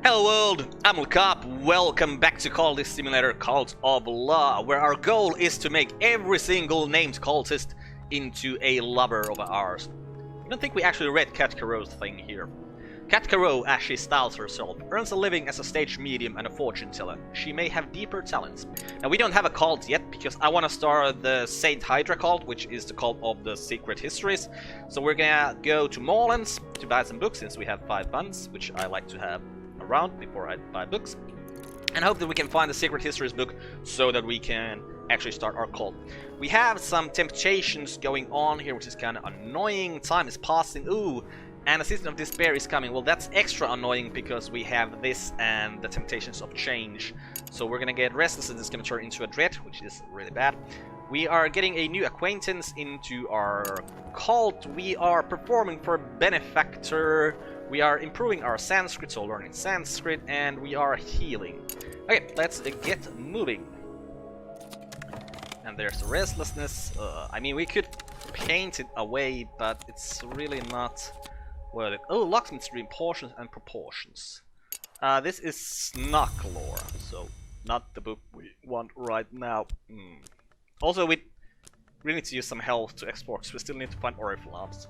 Hello world, I'm Carp. Welcome back to Cultist Simulator Cult of Law, where our goal is to make every single named cultist into a lover of ours. I don't think we actually read Cat Caro's thing here. Cat Caro, as she styles herself, earns a living as a stage medium and a fortune teller. She may have deeper talents. Now we don't have a cult yet, because I want to start the Saint Hydra cult, which is the cult of the secret histories. So we're gonna go to Morelands to buy some books, since we have 5 funds, which I like to have around before I buy books, and hope that we can find the secret histories book so that we can actually start our cult. We have some temptations going on here, which is kind of annoying. Time is passing. Ooh, and a season of despair is coming. Well, that's extra annoying because we have this and the temptations of change. So we're gonna get restless and it's gonna turn into a dread, which is really bad. We are getting a new acquaintance into our cult. We are performing for a benefactor. We are improving our Sanskrit, so learning Sanskrit, and we are healing. Okay, let's get moving. And there's the restlessness. I mean, we could paint it away, but it's really not worth it. Oh, locksmith's dream, portions and proportions. This is Snuck lore, so not the book we want right now. Also, we really need to use some health to explore, because we still need to find oriflammes.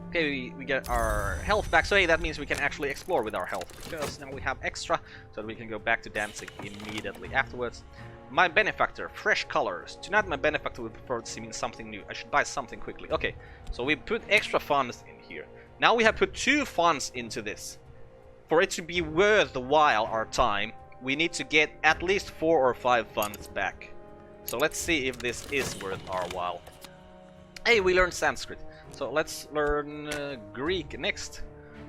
Okay, we get our health back, so hey, that means we can actually explore with our health, because now we have extra, so that we can go back to dancing immediately afterwards. My benefactor, fresh colors. Tonight my benefactor would prefer to see me in something new. I should buy something quickly. Okay, so we put extra funds in here. Now we have put 2 funds into this. For it to be worth the while, our time, we need to get at least 4 or 5 funds back. So let's see if this is worth our while. Hey, we learned Sanskrit. So let's learn Greek next.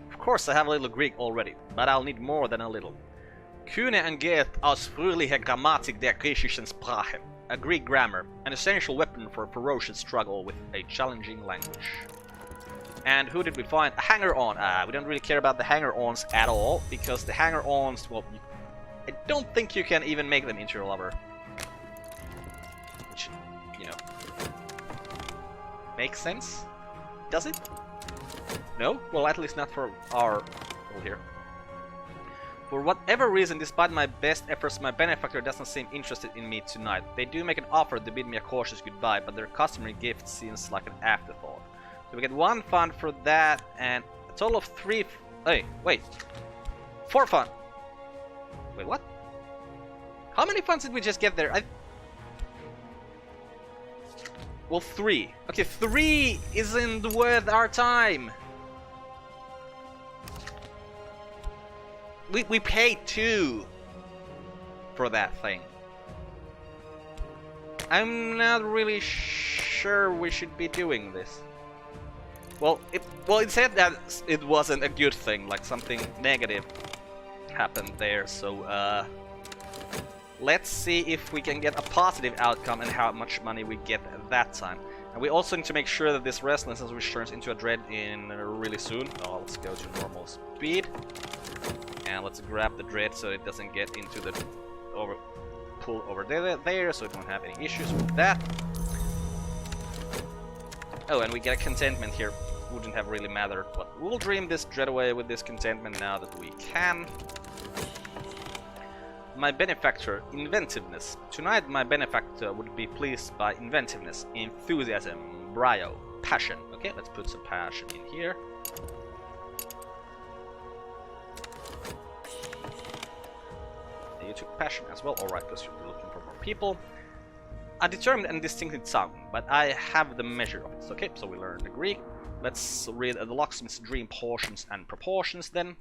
Of course I have a little Greek already, but I'll need more than a little. Kühne entgeht ausführliche Grammatik der griechischen Sprache. A Greek grammar, an essential weapon for a ferocious struggle with a challenging language. And who did we find? A hanger-on. We don't really care about the hanger-ons at all, because the hanger-ons, well, I don't think you can even make them into your lover. Which, you know, makes sense? Does it? No? Well, at least not for our role here. For whatever reason, despite my best efforts, my benefactor doesn't seem interested in me tonight. They do make an offer to bid me a cautious goodbye, but their customary gift seems like an afterthought. So we get 1 fund for that, and a total of 3... Hey, wait. 4 fund. Wait, what? How many funds did we just get there? Well, 3. Okay, 3 isn't worth our time. We paid 2 for that thing. I'm not really sure we should be doing this. Well, it said that it wasn't a good thing, like something negative happened there, so let's see if we can get a positive outcome and how much money we get at that time. And we also need to make sure that this restlessness returns into a dread in really soon. Oh, let's go to normal speed. And let's grab the dread so it doesn't get into the pull over there, so we don't have any issues with that. Oh, and we get a contentment here. Wouldn't have really mattered, but we'll dream this dread away with this contentment now that we can. My benefactor, inventiveness. Tonight my benefactor would be pleased by inventiveness, enthusiasm, brio, passion. Okay, let's put some passion in here. You took passion as well, alright, because you're looking for more people. A determined and distinctive tongue, but I have the measure of it. Okay, so we learned the Greek. Let's read the Locksmith's Dream, Portions and Proportions then.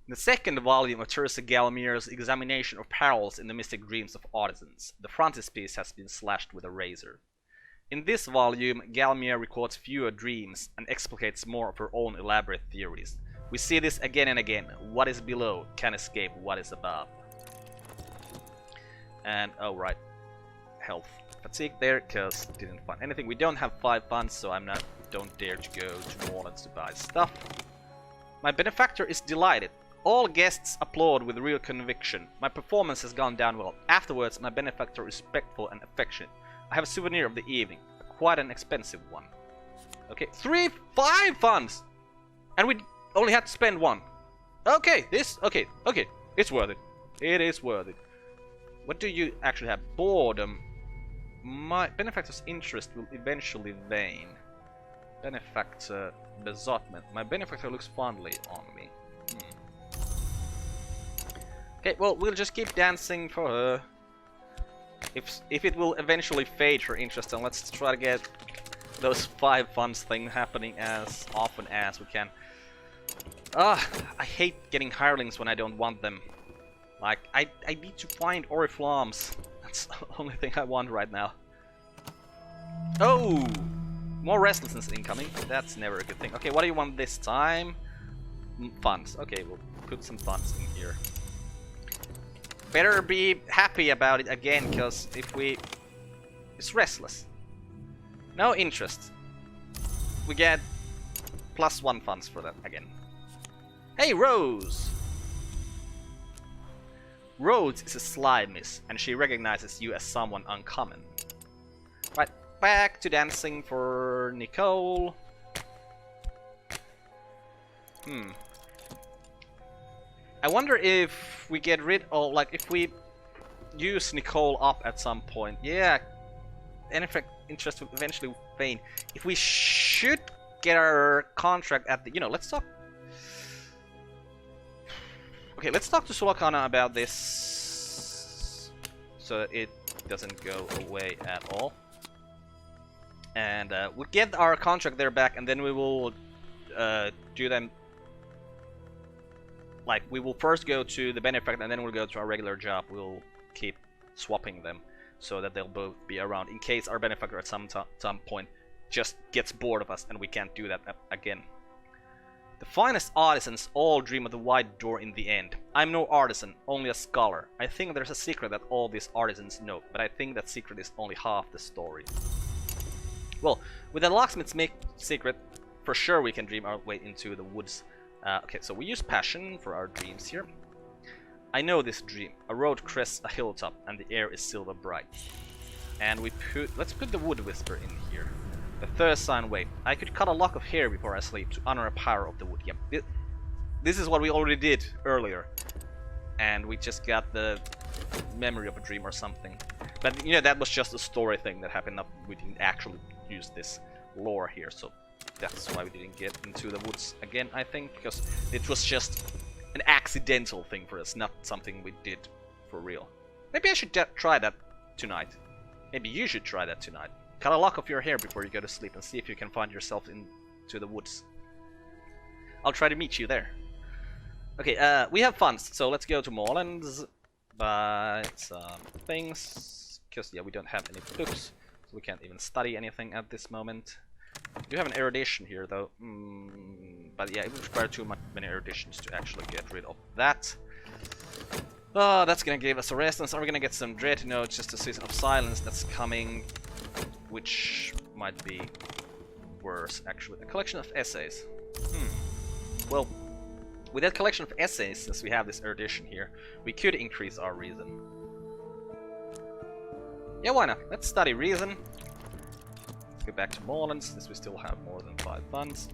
The second volume of Teresa Galmier's examination of parallels in the mystic dreams of artisans. The frontispiece has been slashed with a razor. In this volume, Galmier records fewer dreams and explicates more of her own elaborate theories. We see this again and again. What is below can escape what is above. And, oh right, health fatigue there, because didn't find anything. We don't have 5 funds, so don't dare to go to Morelands to buy stuff. My benefactor is delighted. All guests applaud with real conviction. My performance has gone down well. Afterwards, my benefactor is respectful and affectionate. I have a souvenir of the evening, quite an expensive one. Okay, 5 funds! And we only had to spend 1. Okay, okay, it's worth it. It is worth it. What do you actually have? Boredom. My benefactor's interest will eventually wane. Benefactor besotment. My benefactor looks fondly on me. Okay, well, we'll just keep dancing for her. If it will eventually fade her interest, then let's try to get those 5 funds thing happening as often as we can. I hate getting hirelings when I don't want them. Like, I need to find Oriflammes. That's the only thing I want right now. Oh! More restlessness incoming. That's never a good thing. Okay, what do you want this time? Funds. Okay, we'll put some funds in here. Better be happy about it again, because if we... It's restless. No interest. We get +1 funds for that again. Hey, Rose! Rose is a slimist, and she recognizes you as someone uncommon. Right, back to dancing for Nicole. I wonder if we get rid of, like, if we use Nicole up at some point. Yeah, and in fact, interest will eventually wane. If we should get our contract at the, you know, let's talk. Okay, let's talk to Solakana about this, so it doesn't go away at all. And we'll get our contract there back, and then we will do them. Like, we will first go to the benefactor, and then we'll go to our regular job. We'll keep swapping them so that they'll both be around in case our benefactor at some point just gets bored of us and we can't do that again. The finest artisans all dream of the white door in the end. I'm no artisan, only a scholar. I think there's a secret that all these artisans know, but I think that secret is only half the story. Well, with the locksmith's secret, for sure we can dream our way into the woods. Okay, so we use passion for our dreams here. I know this dream. A road crests a hilltop and the air is silver bright. And let's put the wood whisper in here. The Thursine way. I could cut a lock of hair before I sleep to honor a power of the wood. Yep. This is what we already did earlier. And we just got the memory of a dream or something. But you know, that was just a story thing that happened. We didn't actually use this lore here, so that's why we didn't get into the woods again, I think, because it was just an accidental thing for us, not something we did for real. Maybe I should try that tonight. Maybe you should try that tonight. Cut a lock of your hair before you go to sleep and see if you can find yourself into the woods. I'll try to meet you there. Okay, we have funds, so let's go to Morelands, buy some things, because yeah, we don't have any books, so we can't even study anything at this moment. We do have an erudition here though, but yeah, it would require too many eruditions to actually get rid of that. Oh, that's gonna give us a restlessness. Are we gonna get some dread? No, it's just a season of silence that's coming, which might be worse actually. A collection of essays. Well, with that collection of essays, since we have this erudition here, we could increase our reason. Yeah, why not? Let's study reason. Go back to Moreland, since we still have more than 5 funds.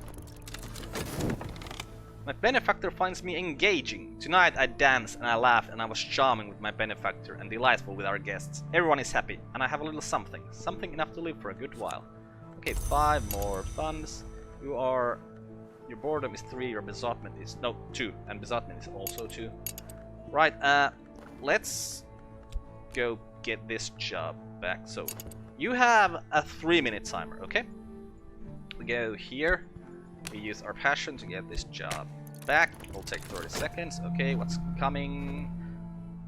My benefactor finds me engaging. Tonight I danced and I laughed and I was charming with my benefactor and delightful with our guests. Everyone is happy and I have a little something. Something enough to live for a good while. Okay, 5 more funds. Your boredom is 3, your besotment is... no, 2. And besotment is also 2. Right, let's go get this job back. So, you have a 3-minute timer, okay? We go here. We use our passion to get this job back. It'll take 30 seconds. Okay, what's coming?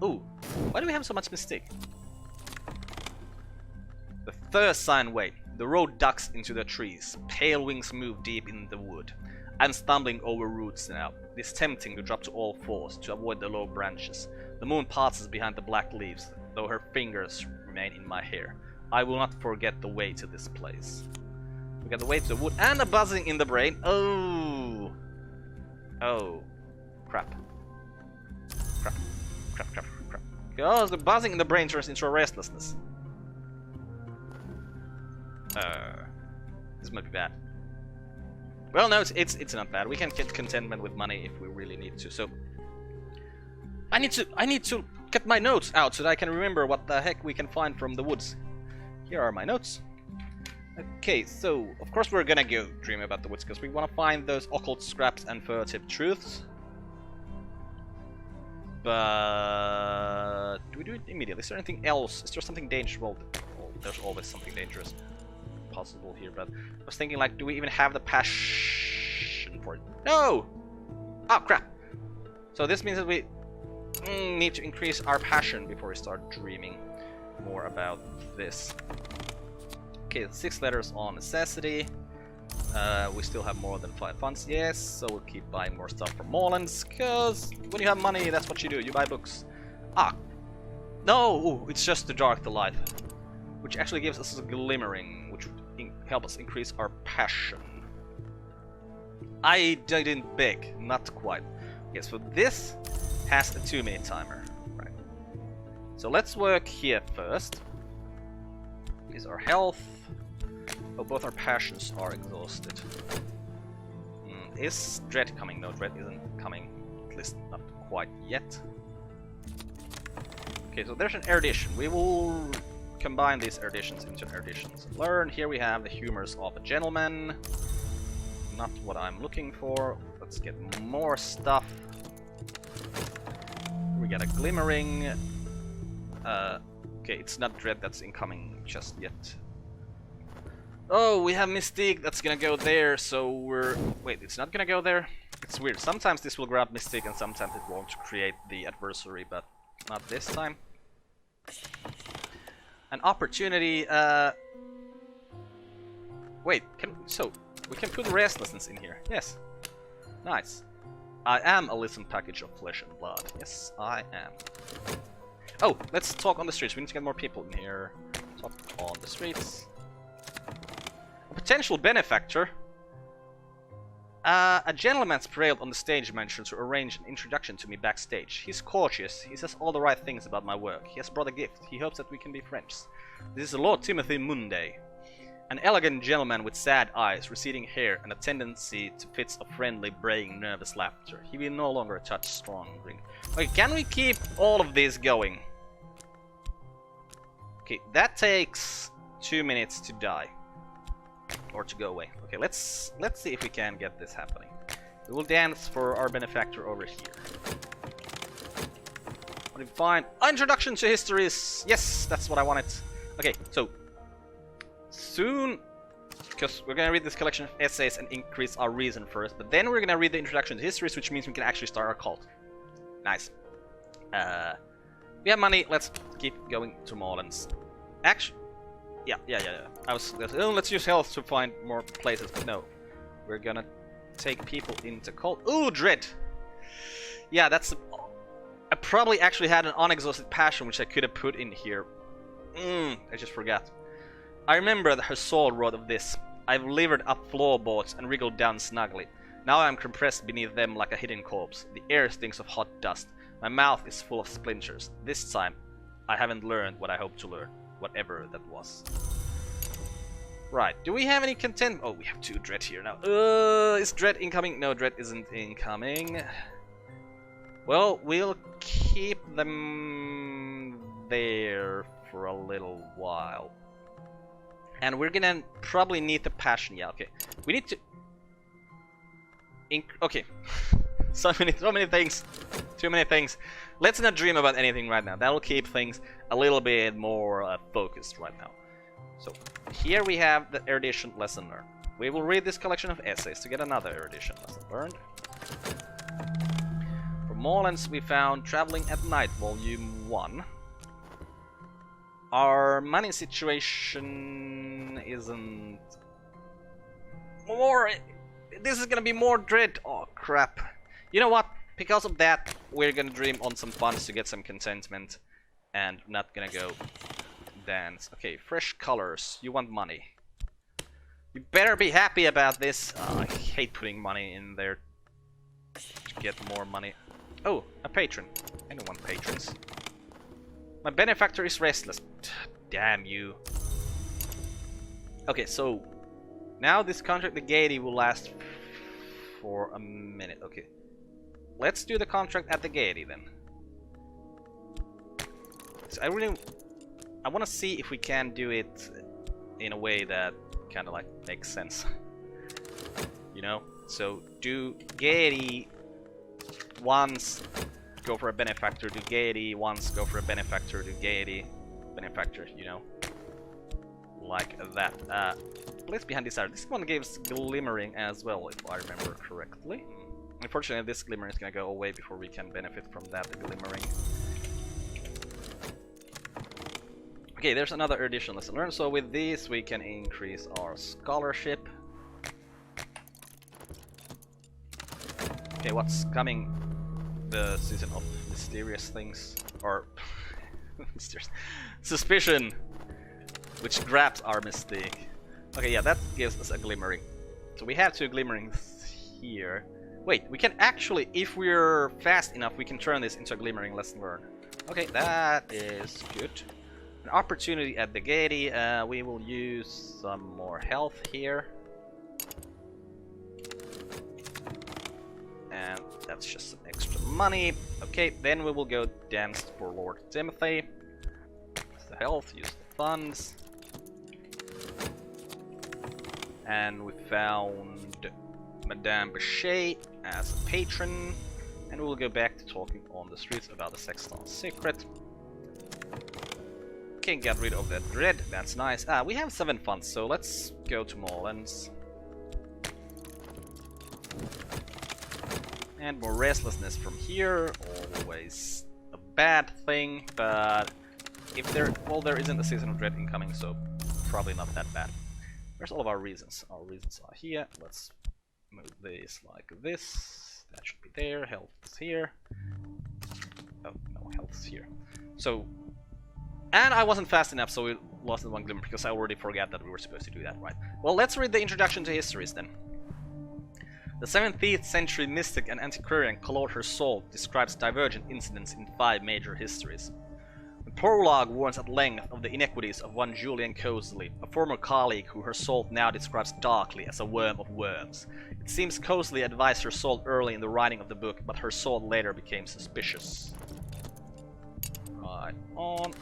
Ooh, why do we have so much mistake? The Thursine way. The road ducks into the trees. Pale wings move deep in the wood. I'm stumbling over roots now. It is tempting to drop to all fours to avoid the low branches. The moon passes behind the black leaves, though her fingers remain in my hair. I will not forget the way to this place. We got the way to the wood and a buzzing in the brain. Oh! Oh. Crap. Crap. Crap, crap, crap. Oh, the buzzing in the brain turns into a restlessness. This might be bad. Well, no, it's not bad. We can get contentment with money if we really need to. So I need to get my notes out so that I can remember what the heck we can find from the woods. Here are my notes. Okay, so of course we're gonna go dream about the woods because we want to find those occult scraps and furtive truths. But do we do it immediately? Is there anything else? Is there something dangerous? Well, there's always something dangerous possible here, but I was thinking, like, do we even have the passion for it? No! Oh, crap! So this means that we need to increase our passion before we start dreaming more about this. Okay, 6 letters on necessity. We still have more than 5 funds, yes, so we'll keep buying more stuff from Morelands, because when you have money, that's what you do, you buy books. Ah! No! Ooh, it's just the dark, the light. Which actually gives us a glimmering, which would help us increase our passion. I didn't beg, not quite. Okay, so this has a 2-minute timer. Right. So let's work here first. Is our health. Oh, both our passions are exhausted. Is Dread coming? No, Dread isn't coming. At least not quite yet. Okay, so there's an erudition. We will combine these eruditions into eruditions. Learn. Here we have the humors of a gentleman. Not what I'm looking for. Let's get more stuff. We got a glimmering. Okay, it's not Dread that's incoming just yet. Oh, we have Mystique that's gonna go there, so we're... Wait, it's not gonna go there? It's weird. Sometimes this will grab Mystique and sometimes it won't create the adversary, but not this time. An opportunity, Wait, so, we can put restlessness in here. Yes. Nice. I am a listen package of flesh and blood. Yes, I am. Oh, let's talk on the streets. We need to get more people in here. Talk on the streets. A potential benefactor. A gentleman's prevailed on the stage mentioned to arrange an introduction to me backstage. He's cautious. He says all the right things about my work. He has brought a gift. He hopes that we can be friends. This is Lord Timothy Munday. An elegant gentleman with sad eyes, receding hair, and a tendency to fits of friendly, braying, nervous laughter. He will no longer touch strong drink. Okay, can we keep all of this going? Okay, that takes 2 minutes to die. Or to go away. Okay, let's see if we can get this happening. We will dance for our benefactor over here. What did we find? Introduction to histories! Yes, that's what I wanted. Okay, so soon, because we're gonna read this collection of essays and increase our reason first, but then we're gonna read the introduction to histories, which means we can actually start our cult. Nice. We have money. Let's keep going to Morelands. Actually. Yeah. Let's use health to find more places, but no. We're gonna take people into cult. Ooh, Dread! Yeah, that's... I probably actually had an unexhausted passion, which I could have put in here. I just forgot. I remember that her soul wrote of this. I've livered up floorboards and wriggled down snugly. Now I'm compressed beneath them like a hidden corpse. The air stinks of hot dust. My mouth is full of splinters. This time, I haven't learned what I hoped to learn. Whatever that was. Right, do we have any content? Oh, we have 2 Dread here now. Is Dread incoming? No, Dread isn't incoming. Well, we'll keep them there for a little while. And we're gonna probably need the passion. Yeah, okay. We need to... Okay. so many things. Too many things. Let's not dream about anything right now. That'll keep things a little bit more focused right now. So, here we have the erudition lesson learned. We will read this collection of essays to get another erudition lesson learned. For Morelands, we found Traveling at Night, Volume 1. Our money situation isn't... More... This is gonna be more Dread. Oh, crap. You know what? Because of that, we're gonna dream on some funds to get some contentment. And not gonna go dance. Okay, fresh colors. You want money. You better be happy about this. Oh, I hate putting money in there to get more money. Oh, a patron. I don't want patrons. My benefactor is restless. Damn you. Okay, so now this contract, the gaiety, will last for a minute. Okay. Let's do the contract at the Gaiety then. So I want to see if we can do it in a way that kind of like makes sense. You know? So do Gaiety once, go for a benefactor, do Gaiety once, go for a benefactor, do Gaiety, benefactor, you know? Like that. Place behind this art. This one gives glimmering as well, if I remember correctly. Unfortunately, this glimmering is gonna go away before we can benefit from that glimmering. Okay, there's another additional lesson learned. So with this, we can increase our scholarship. Okay, what's coming? The season of mysterious things, or mysterious suspicion, which grabs our mistake. Okay, yeah, that gives us a glimmering. So we have 2 glimmerings here. Wait, we can actually, if we're fast enough, we can turn this into a glimmering lesson learned. Okay, that is good. An opportunity at the Gaiety. We will use some more health here. And that's just some extra money. Okay, then we will go dance for Lord Timothy. Use the health, use the funds. And we found Madame Bechet as a patron. And we will go back to talking on the streets about the Sexton's secret. Okay, get rid of that dread, that's nice. We have 7 funds, so let's go to Morelands. And more restlessness from here, always a bad thing, but if there, well, there isn't a season of dread incoming, so probably not that bad. Where's all of our reasons? Our reasons are here. Let's move this like this. That should be there. Health is here. Oh, no, health is here. So, and I wasn't fast enough, so we lost the 1 glimmer because I already forgot that we were supposed to do that, right? Well, let's read the introduction to histories then. The 17th century mystic and antiquarian Claude Hersault describes divergent incidents in 5 major histories. The prologue warns at length of the inequities of one Julian Cosley, a former colleague who Hersault now describes darkly as a worm of worms. It seems Cosley advised Hersault early in the writing of the book, but Hersault later became suspicious. Right on.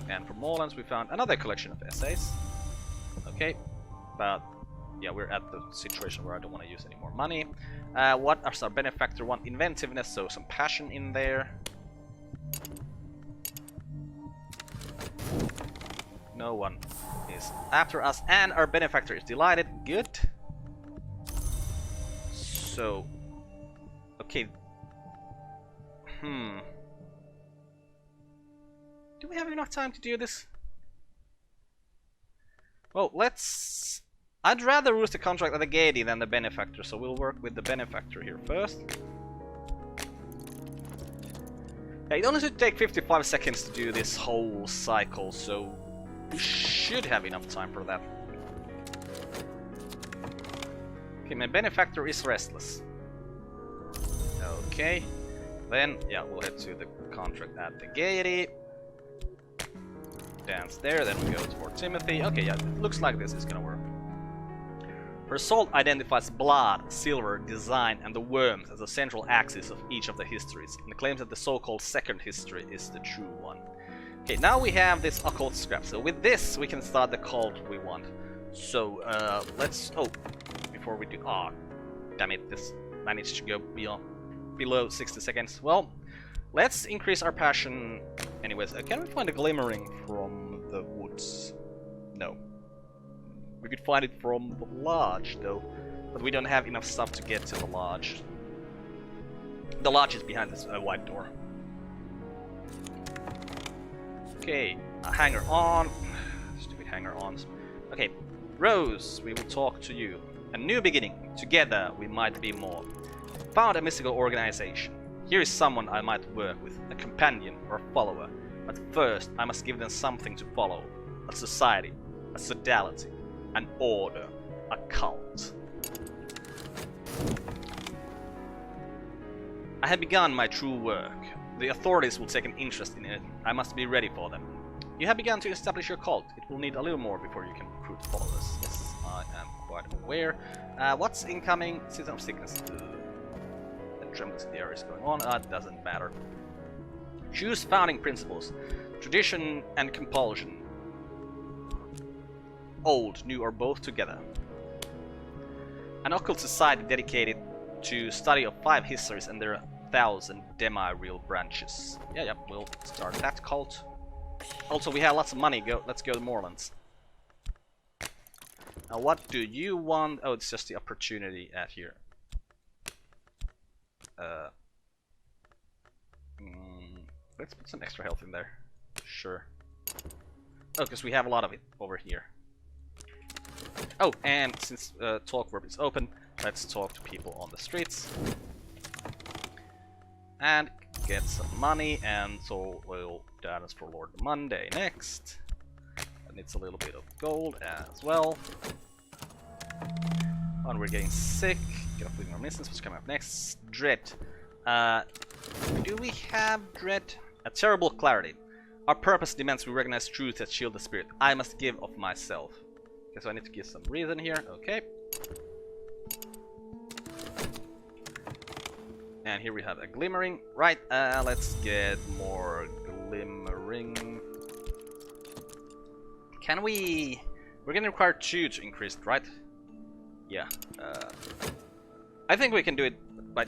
And from Morelands we found another collection of essays. Okay, but yeah, we're at the situation where I don't want to use any more money. What are our benefactor? One, inventiveness, so some passion in there. No one is after us, and our benefactor is delighted. Good. So, okay. Do we have enough time to do this? Well, let's... I'd rather use the contract at the Gaiety than the benefactor, so we'll work with the benefactor here first. Yeah, it only should take 55 seconds to do this whole cycle, so we should have enough time for that. Okay, my benefactor is restless. Okay, then, yeah, we'll head to the contract at the Gaiety. Dance there, then we go toward Timothy. Okay, yeah, it looks like this is gonna work. Hersault identifies blood, silver, design, and the worms as the central axis of each of the histories, and claims that the so-called second history is the true one. Okay, now we have this occult scrap, so with this we can start the cult we want. So, let's... Oh, before we do... Ah, damn it, this managed to go below 60 seconds. Well, let's increase our passion anyways. Can we find a glimmering from the woods? No. We could find it from the lodge, though, but we don't have enough stuff to get to the lodge. The lodge is behind this white door. Okay, a hanger on. Stupid hanger-ons. Okay, Rose, we will talk to you. A new beginning. Together, we might be more. Found a mystical organization. Here is someone I might work with, a companion or a follower. But first, I must give them something to follow. A society, a sodality. An order, a cult. I have begun my true work. The authorities will take an interest in it. I must be ready for them. You have begun to establish your cult. It will need a little more before you can recruit followers. Yes. I am quite aware. What's incoming? Season of Sickness. The tremendous there is going on. It doesn't matter. Choose founding principles. Tradition and compulsion. Old, new, or both together. An occult society dedicated to study of 5 histories and their 1,000 demi-real branches. Yeah, we'll start that cult. Also, we have lots of money. Let's go to Moorlands. Now, what do you want? Oh, it's just the opportunity at here. Let's put some extra health in there. Sure. Oh, because we have a lot of it over here. Oh, and since talk verb is open, let's talk to people on the streets. And get some money, and so we'll dance for Lord Monday next. And it's a little bit of gold as well. And we're getting sick. Get off living our business. What's coming up next? Dread. Do we have dread? A terrible clarity. Our purpose demands we recognize truth that shield the spirit. I must give of myself. Okay, so I need to give some reason here. Okay. And here we have a glimmering. Right, let's get more glimmering. Can we... We're gonna require 2 to increase it, right? Yeah. I think we can do it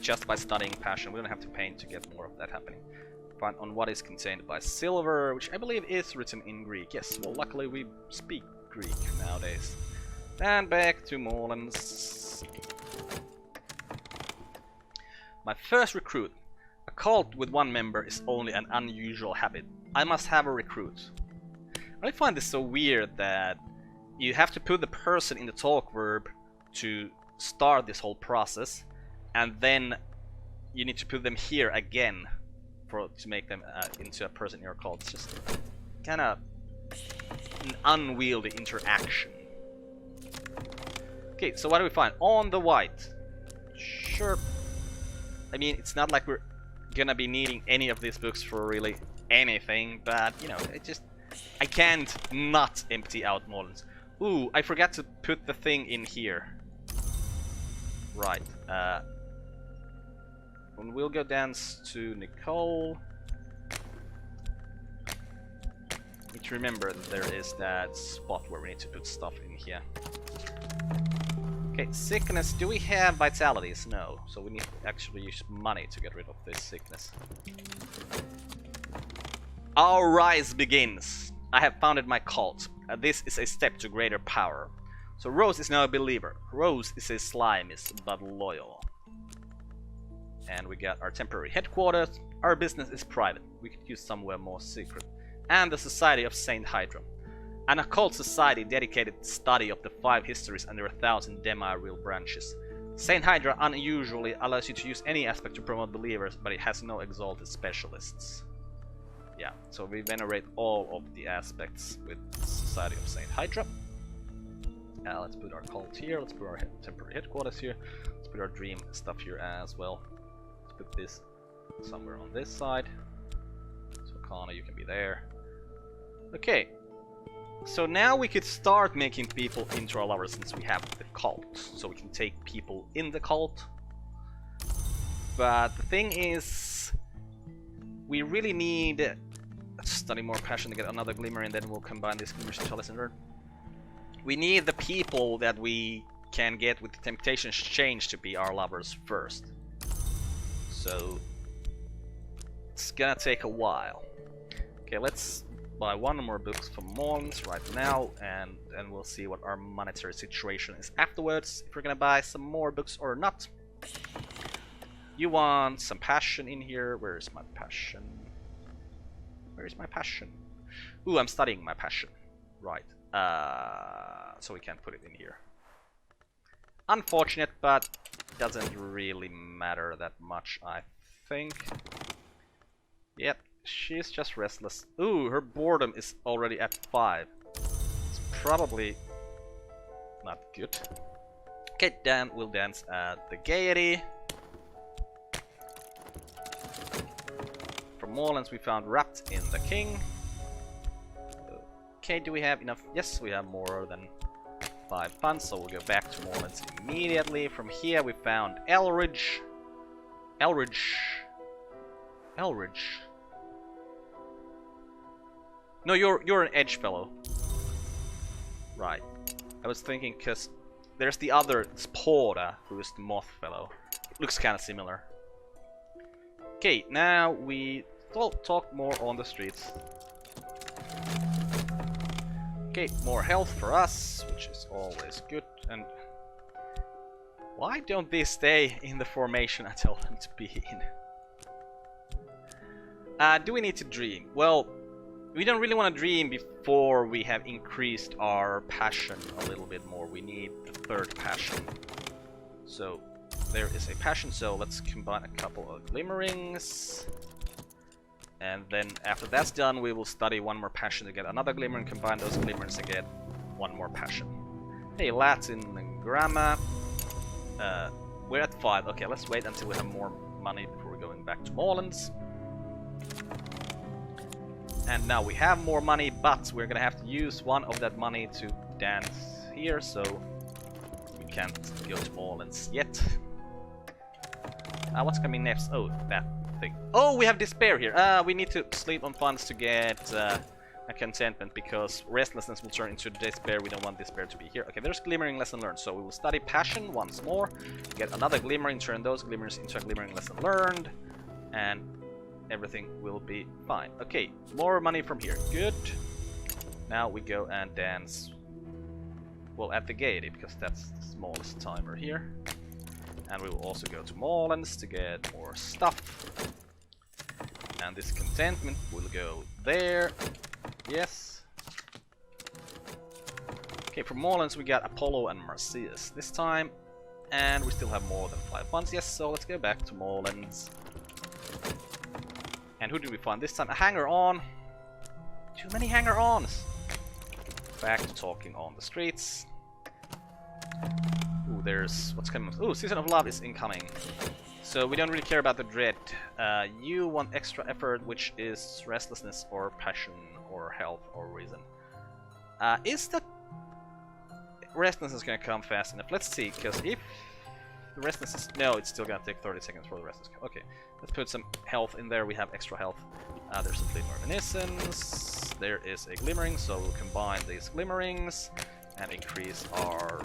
just by studying passion. We don't have to paint to get more of that happening. Find on what is contained by silver, which I believe is written in Greek. Yes, well, luckily we speak Greek nowadays. And back to Moorlands. My first recruit. A cult with 1 member is only an unusual habit. I must have a recruit. I find this so weird that you have to put the person in the talk verb to start this whole process, and then you need to put them here again to make them into a person in your cult. It's just kind of an unwieldy interaction. Okay, so what do we find? On the white. Sure. I mean, it's not like we're gonna be needing any of these books for really anything, but, you know, I can't not empty out Moorlands. Ooh, I forgot to put the thing in here. Right, and we'll go dance to Nicole. Need to remember that there is that spot where we need to put stuff in here. Okay, sickness. Do we have vitalities? No, so we need to actually use money to get rid of this sickness. Our rise begins. I have founded my cult. This is a step to greater power. So Rose is now a believer. Rose is a slimist but loyal. And we got our temporary headquarters. Our business is private. We could use somewhere more secret. And the Society of Saint Hydra. An occult society dedicated to the study of the 5 histories and their 1,000 demi-real branches. Saint Hydra unusually allows you to use any aspect to promote believers, but it has no exalted specialists. Yeah, so we venerate all of the aspects with Society of Saint Hydra. Let's put our cult here, let's put our temporary headquarters here, let's put our dream stuff here as well. Let's put this somewhere on this side. So Kana, you can be there. Okay, so now we could start making people into our lovers since we have the cult. So we can take people in the cult. But the thing is, we really need to study more passion to get another glimmer, and then we'll combine this glimmer to chalice and urn. We need the people that we can get with the temptation exchange to be our lovers first. So it's gonna take a while. Okay, let's buy 1 more book from Moorlands right now, and we'll see what our monetary situation is afterwards, if we're gonna buy some more books or not. You want some passion in here. Where is my passion? Where is my passion? Ooh, I'm studying my passion. Right. So we can't put it in here. Unfortunate, but doesn't really matter that much, I think. Yep, she's just restless. Ooh, her boredom is already at 5. It's probably not good. Okay, then we'll dance at the Gaiety. From Moorlands we found Wrapped in the King. Okay, do we have enough? Yes, we have more than 5 funds, so we'll go back to Morlands immediately. From here we found Elridge. No, you're an edge fellow. Right. I was thinking because there's the other Sporta, who is the moth fellow. Looks kind of similar. Okay, now we talk more on the streets. Okay, more health for us, which is always good. And why don't they stay in the formation I told them to be in? Do we need to dream? Well, we don't really want to dream before we have increased our passion a little bit more. We need the 3rd passion. So there is a passion, so let's combine a couple of glimmerings. And then after that's done, we will study 1 more passion to get another glimmering, combine those glimmerings and get 1 more passion. Hey, Latin and grammar. We're at 5. Okay, let's wait until we have more money before we're going back to Morlands. And now we have more money, but we're gonna have to use 1 of that money to dance here, so we can't go to Morlands yet. What's coming next? Oh, that thing. Oh, we have despair here. We need to sleep on funds to get a contentment, because restlessness will turn into despair. We don't want despair to be here. Okay, there's glimmering lesson learned, so we will study passion once more, get another glimmering, turn those glimmerings into a glimmering lesson learned, and everything will be fine. Okay, more money from here. Good. Now we go and dance, well, at the Gaiety, because that's the smallest timer here. And we will also go to Morlands to get more stuff. And this contentment will go there. Yes. Okay, for Morlands we got Apollo and Marcius this time. And we still have more than 5 funds. Yes, so let's go back to Morlands. And who did we find this time? A hanger-on. Too many hanger-ons. Back to talking on the streets. Ooh, there's... what's coming? Ooh, Season of Love is incoming. So we don't really care about the dread. You want extra effort, which is restlessness or passion or health or reason. Is that... restlessness gonna come fast enough? Let's see, because if... the restlessness... no, it's still gonna take 30 seconds for the restlessness. Okay, let's put some health in there. We have extra health. There's a flame reminiscence. There is a glimmering, so we'll combine these glimmerings and increase our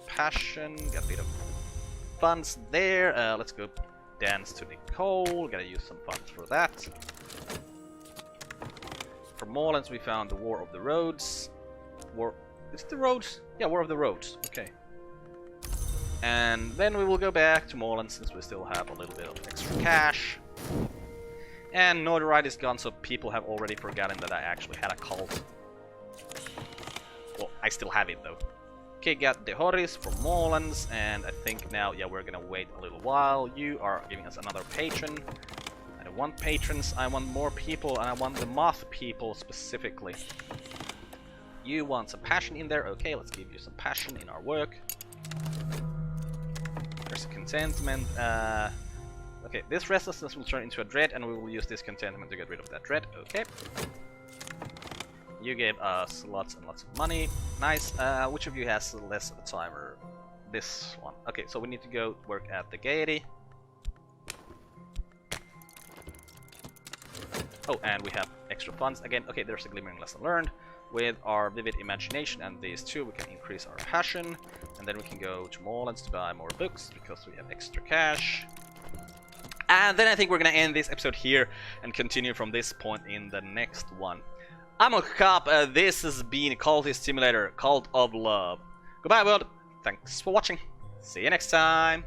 passion. Get a bit of funds there. Let's go dance to Nicole. Gotta use some funds for that. For Morlands, we found the War of the Roads. Is it the Roads? Yeah, War of the Roads. Okay. And then we will go back to Morlands since we still have a little bit of extra cash. And notoriety is gone, so people have already forgotten that I actually had a cult. Well, I still have it though. Okay, got the Horis from Morlands, and I think now, yeah, we're gonna wait a little while. You are giving us another patron. I don't want patrons, I want more people, and I want the moth people specifically. You want some passion in there? Okay, let's give you some passion in our work. There's a contentment. Okay, this restlessness will turn into a dread, and we will use this contentment to get rid of that dread. Okay. You gave us lots and lots of money. Nice. Which of you has less of a timer? This one. Okay, so we need to go work at the Gaiety. Oh, and we have extra funds again. Okay, there's a glimmering lesson learned. With our vivid imagination and these two, we can increase our passion, and then we can go to Morlands to buy more books because we have extra cash. And then I think we're gonna end this episode here and continue from this point in the next one. I'm Carp. This has been Cultist Simulator, Cult of Love. Goodbye, world. Thanks for watching. See you next time.